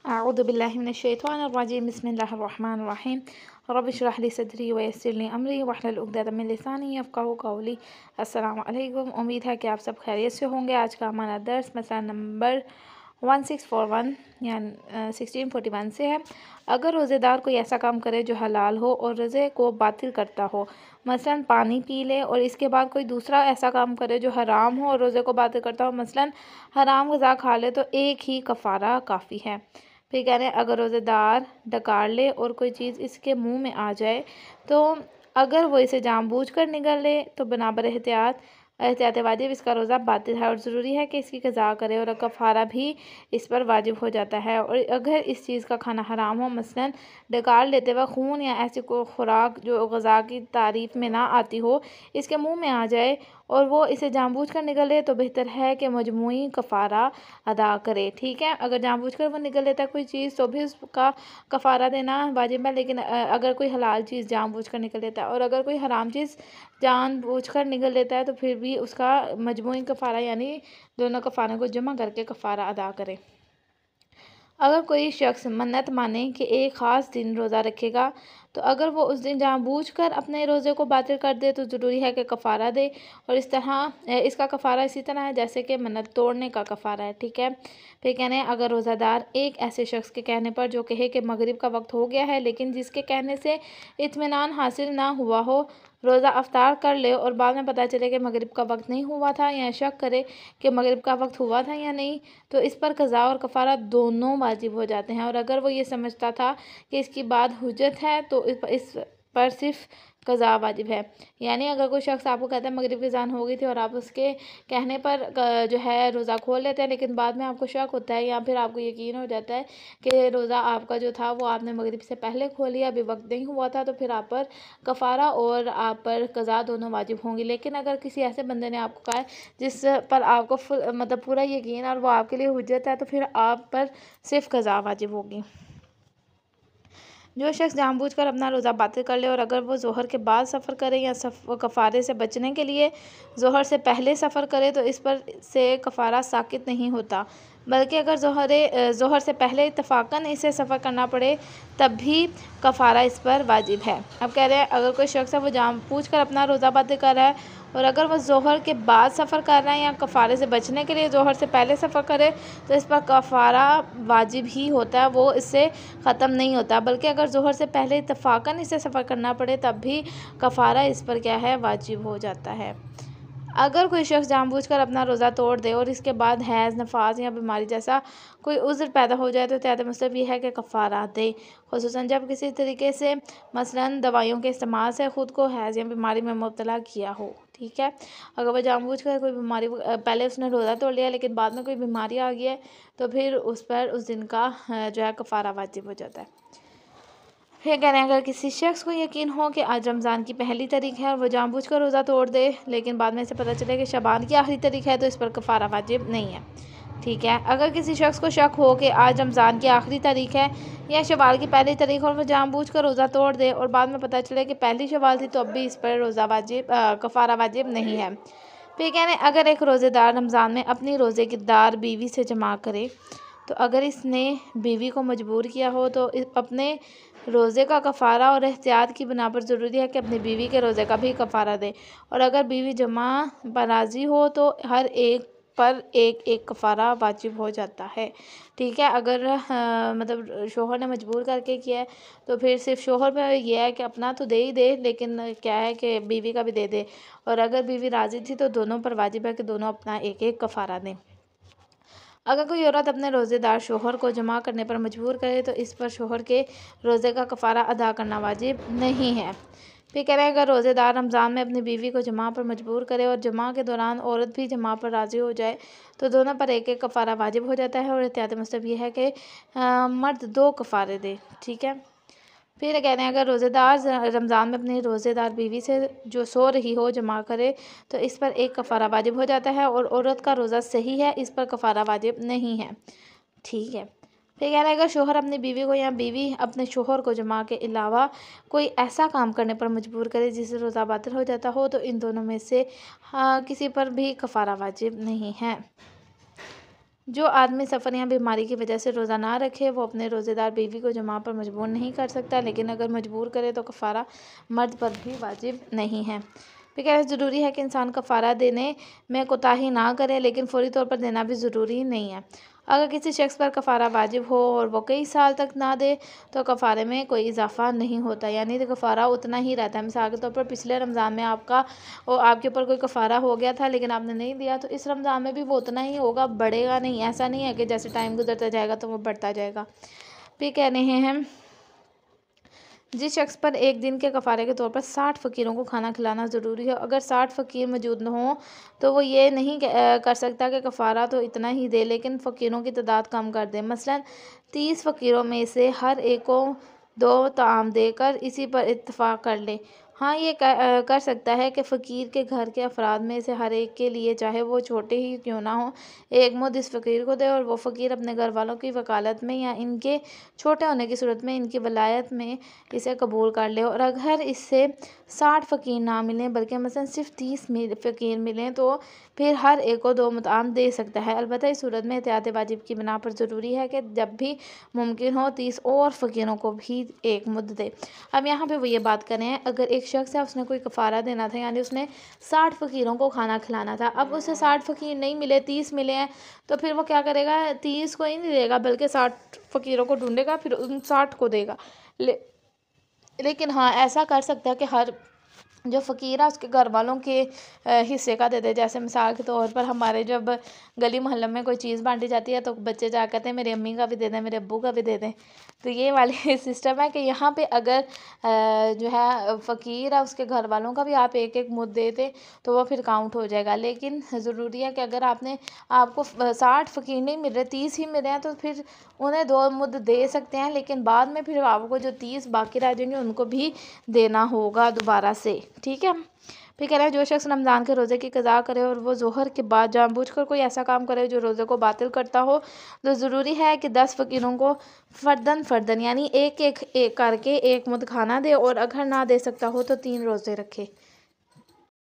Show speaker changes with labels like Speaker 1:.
Speaker 1: अऊज़ु बिल्लाहि मिनश्शैतानिर्रजीम बिस्मिल्लाहिर्रहमानिर्रहीम रब्बि इश्रह ली सदरी वयस्सिर ली अमरी वहलुल उक़दतम मिन लिसानी यफ़क़हू क़ौली। अस्सलामु अलैकुम। उम्मीद है कि आप सब खैरियत से होंगे। आज का हमारा दर्स मसला नंबर 1641 यानी 1641 से है। अगर रोज़ेदार कोई ऐसा काम करे जो हलाल हो और रोज़े को बातिल करता हो, मसलन पानी पी ले, और इसके बाद कोई दूसरा ऐसा काम करे जो हराम हो और रोज़े को बातिल करता हो, मसलन हराम ग़िज़ा खा ले, तो एक ही कफ़ारा काफ़ी है। फिर कह रहे हैं अगर रोज़ेदार डकार ले और कोई चीज़ इसके मुंह में आ जाए, तो अगर वो इसे जानबूझकर निगल ले तो बनाबर एहतियात वाजिब इसका रोज़ा बातिल है और ज़रूरी है कि इसकी क़ज़ा करे, और कफ़ारा भी इस पर वाजिब हो जाता है। और अगर इस चीज़ का खाना हराम हो, मसलन डकार लेते वक्त खून या ऐसी कोई खुराक जो ग़िज़ा की तारीफ़ में ना आती हो इसके मुँह में आ जाए और वो इसे जानबूझकर निगल ले, तो बेहतर है कि मजमूई कफ़ारा अदा करे। ठीक है, अगर जानबूझकर वो निगल लेता है कोई चीज़ तो भी उसका कफ़ारा देना वाजिब है, लेकिन अगर कोई हलाल चीज़ जानबूझकर निगल लेता है और अगर कोई हराम चीज़ जानबूझकर निगल लेता है तो फिर भी उसका मजमूई कफ़ारा यानी दोनों कफ़ारों को जमा करके कफ़ारा अदा करे। अगर कोई शख्स मन्नत माने कि एक ख़ास दिन रोज़ा रखेगा, तो अगर वो उस दिन जानबूझकर अपने रोज़े को बातिल कर दे तो ज़रूरी है कि कफ़ारा दे, और इसका कफ़ारा इसी तरह है जैसे कि मन्नत तोड़ने का कफ़ारा है। ठीक है, फिर कहने हैं अगर रोज़ादार एक ऐसे शख्स के कहने पर जो कहे कि मगरिब का वक्त हो गया है, लेकिन जिसके कहने से इत्मीनान हासिल ना हुआ हो, रोज़ा अफ्तार कर ले और बाद में पता चले कि मगरिब का वक्त नहीं हुआ था, या शक करे कि मगरिब का वक्त हुआ था या नहीं, तो इस पर क़ज़ा और कफ़ारा दोनों वाजिब हो जाते हैं। और अगर वो ये समझता था कि इसकी बात हुज्जत है तो इस पर सिर्फ क़ज़ा वाजिब है। यानी अगर कोई शख्स आपको कहता है मगरिब की अज़ान हो गई थी और आप उसके कहने पर जो है रोज़ा खोल लेते हैं, लेकिन बाद में आपको शक होता है या फिर आपको यकीन हो जाता है कि रोज़ा आपका जो था वो आपने मगरिब से पहले खोल लिया, अभी वक्त नहीं हुआ था, तो फिर आप पर कफ़ारा और आप पर क़ज़ा दोनों वाजिब होंगी। लेकिन अगर किसी ऐसे बंदे ने आपको कहा है जिस पर आपको पूरा यकीन और वो आपके लिए हुज्जत है, तो फिर आप पर सिर्फ क़ज़ा वाजिब होगी। जो शख्स जानबूझकर अपना रोज़ा बातिल कर ले और अगर वो ज़ोहर के बाद सफ़र करे या कफ़ारे से बचने के लिए ज़ोहर से पहले सफ़र करे, तो इस पर से कफ़ारा साकित नहीं होता, बल्कि अगर ज़ोहर से पहले इत्तफ़ाक़न इसे सफ़र करना पड़े तब भी कफ़ारा इस पर वाजिब है। अब कह रहे हैं अगर कोई शख्स है वो जानबूझकर अपना रोज़ा बातिल कर रहा है और अगर वो ज़ोहर के बाद सफ़र कर रहे हैं या कफ़ारे से बचने के लिए ज़ोहर से पहले सफ़र करे, तो इस पर कफ़ारा वाजिब ही होता है, वो इससे ख़त्म नहीं होता, बल्कि अगर ज़ोहर से पहले इत्तफ़ाक़न इसे सफ़र करना पड़े तब भी कफ़ारा इस पर क्या है, वाजिब हो जाता है। अगर कोई शख्स जानबूझकर अपना रोज़ा तोड़ दे और इसके बाद हैज़, नफास या बीमारी जैसा कोई उज़्र पैदा हो जाए, तो एहतियात मतलब ये है कि कफ़ारा दे, ख़ुसूसन जब किसी तरीके से मसलन दवाइयों के इस्तेमाल से ख़ुद को हैज़ या बीमारी में मुब्तला किया हो। ठीक है, अगर वह जानबूझकर कोई बीमारी पहले उसने रोज़ा तोड़ लिया लेकिन बाद में कोई बीमारी आ गई है, तो फिर उस पर उस दिन का जो है कफ़ारा वाजिब हो जाता है। फिर कह रहे हैं अगर किसी शख्स को यकीन हो कि आज रमज़ान की पहली तारीख है और वह जानबूझकर रोज़ा तोड़ दे, लेकिन बाद में इसे पता चले कि शबान की आखिरी तारीख है, तो इस पर कफ़ारा वाजिब नहीं है। ठीक है, अगर किसी शख्स को शक हो कि आज रमज़ान की आखिरी तारीख है या शवाल की पहली तारीख और वह जानबूझकर रोज़ा तोड़ दे और बाद में पता चले कि पहली शवाल थी, तो अब भी इस पर कफ़ारा वाजिब नहीं है। फिर कह रहे हैं अगर एक रोज़ेदार रमज़ान में अपनी रोज़े की दार बीवी से जमा करे, तो अगर इसने बीवी को मजबूर किया हो तो अपने रोज़े का कफ़ारा और एहतियात की बिना पर ज़रूरी है कि अपनी बीवी के रोज़े का भी कफ़ारा दे, और अगर बीवी जमा पर राज़ी हो तो हर एक पर एक एक कफ़ारा वाजिब हो जाता है। ठीक है, अगर मतलब शोहर ने मजबूर करके किया है तो फिर सिर्फ शोहर पे यह है कि अपना तो दे ही दे, लेकिन क्या है कि बीवी का भी दे दे, और अगर बीवी राज़ी थी तो दोनों पर वाजिब है कि दोनों अपना एक एक कफ़ारा दें। अगर कोई औरत अपने रोज़ेदार शोहर को जमा करने पर मजबूर करे, तो इस पर शोहर के रोज़े का कफ़ारा अदा करना वाजिब नहीं है। फिर कह रहे हैं अगर रोज़ेदार रमज़ान में अपनी बीवी को जमा पर मजबूर करे और जमा के दौरान औरत भी जमा पर राज़ी हो जाए, तो दोनों पर एक एक कफ़ारा वाजिब हो जाता है, और एहतियात मतलब ये है कि मर्द 2 कफ़ारे दे। ठीक है, फिर कह रहे हैं अगर रोज़ेदार रमज़ान में अपनी रोज़ेदार बीवी से जो सो रही हो जमा करे, तो इस पर एक कफ़ारा वाजिब हो जाता है, और औरत का रोज़ा सही है, इस पर कफ़ारा वाजिब नहीं है। ठीक है, फिर कह रहे हैं अगर शोहर अपनी बीवी को या बीवी अपने शोहर को जमा के अलावा कोई ऐसा काम करने पर मजबूर करे जिससे रोज़ा बातिल हो जाता हो, तो इन दोनों में से किसी पर भी कफ़ारा वाजिब नहीं है। जो आदमी सफ़र या बीमारी की वजह से रोज़ा ना रखे वो अपने रोज़ेदार बीवी को जमा पर मजबूर नहीं कर सकता, लेकिन अगर मजबूर करे तो कफ़ारा मर्द पर भी वाजिब नहीं है। फिर कह रहे ज़रूरी है कि इंसान कफ़ारा देने में कोताही ना करे, लेकिन फ़ौरी तौर पर देना भी ज़रूरी नहीं है। अगर किसी शख्स पर कफ़ारा वाजिब हो और वो कई साल तक ना दे तो कफ़ारे में कोई इजाफ़ा नहीं होता, यानी तो कफ़ारा उतना ही रहता है। मिसाल के तौर पर पिछले रमज़ान में आपके ऊपर कोई कफ़ारा हो गया था लेकिन आपने नहीं दिया, तो इस रमज़ान में भी वो उतना ही होगा, बढ़ेगा नहीं। ऐसा नहीं है कि जैसे टाइम गुजरता जाएगा तो वो बढ़ता जाएगा। फिर कह रहे हैं जिस शख्स पर एक दिन के कफ़ारे के तौर पर 60 फ़कीरों को खाना खिलाना ज़रूरी है, अगर 60 फ़कीर मौजूद न हों तो वो ये नहीं कर सकता कि कफ़ारा तो इतना ही दे लेकिन फ़कीरों की तादाद कम कर दे। मसलन 30 फ़कीरों में से हर एक को 2 ताम देकर इसी पर इत्तफ़ाक़ कर ले। हाँ, ये कर सकता है कि फ़कीर के घर के अफराद में से हर एक के लिए, चाहे वो छोटे ही क्यों ना हों, एक मुद्द इस फ़कीर को दे और वो फ़कीर अपने घर वालों की वकालत में या इनके छोटे होने की सूरत में इनकी वलायत में इसे कबूल कर ले। और अगर इससे 60 फ़कीर ना मिलें बल्कि मसलन सिर्फ 30 फ़कीर मिलें तो फिर हर एक को 2 मुताम दे सकता है। अलबत्ता इस सूरत में एहतियात वाजिब की बिना पर ज़रूरी है कि जब भी मुमकिन हो 30 और फ़कीरों को भी एक मुद्द दे। अब यहाँ पे वो ये बात कर रहे हैं, अगर एक शख्स है उसने कोई कफ़ारा देना था, यानी उसने 60 फ़कीरों को खाना खिलाना था, अब उसे 60 फ़कीर नहीं मिले, 30 मिले हैं, तो फिर वो क्या करेगा, 30 को ही नहीं देगा बल्कि 60 फ़कीरों को ढूंढेगा, फिर उन 60 को देगा। लेकिन हाँ, ऐसा कर सकता है कि हर जो फ़कीर है उसके घर वालों के हिस्से का दे दे। जैसे मिसाल के तौर पर हमारे जब गली मोहल्ले में कोई चीज़ बांटी जाती है तो बच्चे जा कहते हैं मेरी अम्मी का भी दे दें, मेरे अब्बू का भी दे दें। तो ये वाली सिस्टम है कि यहाँ पे अगर जो है फ़कीर है उसके घर वालों का भी आप एक एक मुद्द दे दें तो वो फिर काउंट हो जाएगा। लेकिन ज़रूरी है कि अगर आपको 60 फ़कीर नहीं मिल रहे, 30 ही मिल रहे हैं, तो फिर उन्हें 2 मुद्द दे सकते हैं, लेकिन बाद में फिर आपको जो 30 बाकी रह जाएंगे उनको भी देना होगा दोबारा से। ठीक है। फिर कह रहे हैं जो शख्स रमज़ान के रोज़े की क़ज़ा करे और वो ज़ोहर के बाद जानबूझकर कोई ऐसा काम करे जो रोज़े को बातिल करता हो, तो ज़रूरी है कि 10 फ़कीरों को फ़र्दन यानी एक करके एक मुद्द खाना दे, और अगर ना दे सकता हो तो 3 रोज़े रखे।